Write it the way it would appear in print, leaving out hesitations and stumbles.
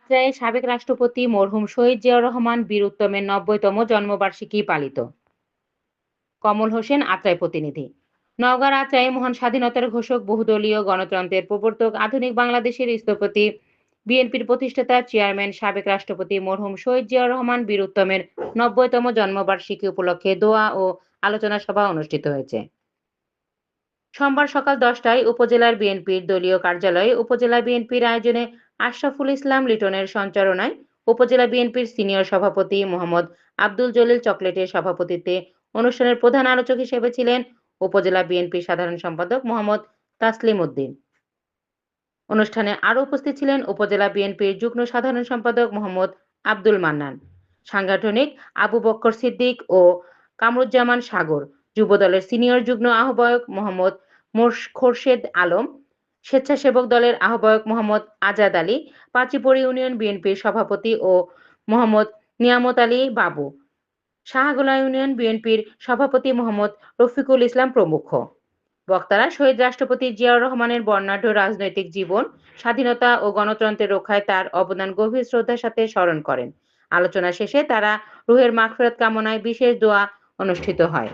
আত্রায়ে সাবেক রাষ্ট্রপতি মরহুম শহীদ জিয়াউর রহমান বীর উত্তমের ৯০তম জন্মবার্ষিকী পালিত। কমল হোসেন আত্রাই প্রতিনিধি। নওগাঁর আত্রায়ে মহান স্বাধীনতার ঘোষক, বহুদলীয় গণতন্ত্রের প্রবর্তক, আধুনিক বাংলাদেশের স্থপতি, বিএনপির প্রতিষ্ঠাতা চেয়ারম্যান, সাবেক রাষ্ট্রপতি মরহুম শহীদ জিয়াউর রহমান বীর উত্তমের ৯০তম জন্মবার্ষিকী উপলক্ষে দোয়া ও আলোচনা সভা অনুষ্ঠিত হয়েছে। সোমবার সকাল ১০টায় উপজেলার বিএনপির দলীয় কার্যালয়ে উপজেলা বিএনপির আয়োজনে আশরাফুল ইসলাম লিটনের সঞ্চালনায় উপজেলা বিএনপির সিনিয়র সভাপতি মোহাম্মদ আব্দুল জলিল চকলেটের সভাপতিত্বে অনুষ্ঠানের প্রধান আলোচক হিসেবে ছিলেন উপজেলা বিএনপির সাধারণ সম্পাদক মোহাম্মদ তাসলিম উদ্দিন। অনুষ্ঠানে আরও উপস্থিত ছিলেন উপজেলা বিএনপির যুগ্ম সাধারণ সম্পাদক মোহাম্মদ আব্দুল মান্নান, সাংগঠনিক আবু বক্কর সিদ্দিক ও কামরুজ্জামান সাগর, যুবদলের সিনিয়র যুগ্ম আহ্বায়ক মোহাম্মদ খোরশেদ আলম, স্বেচ্ছাসেবক দলের আহ্বায়ক মোহাম্মদ আজাদ আলী, পাচিপড়ি ইউনিয়ন বিএনপির সভাপতি ও মোহাম্মদ নিয়ামত আলী বাবু, শাহগোলা ইউনিয়ন বিএনপির সভাপতি মোহাম্মদ রফিকুল ইসলাম প্রমুখ। বক্তারা শহীদ রাষ্ট্রপতি জিয়াউর রহমানের বর্ণাঢ্য রাজনৈতিক জীবন, স্বাধীনতা ও গণতন্ত্রের রক্ষায় তার অবদান গভীর শ্রদ্ধার সাথে স্মরণ করেন। আলোচনা শেষে তারা রুহের মাগফিরাত কামনায় বিশেষ দোয়া অনুষ্ঠিত হয়।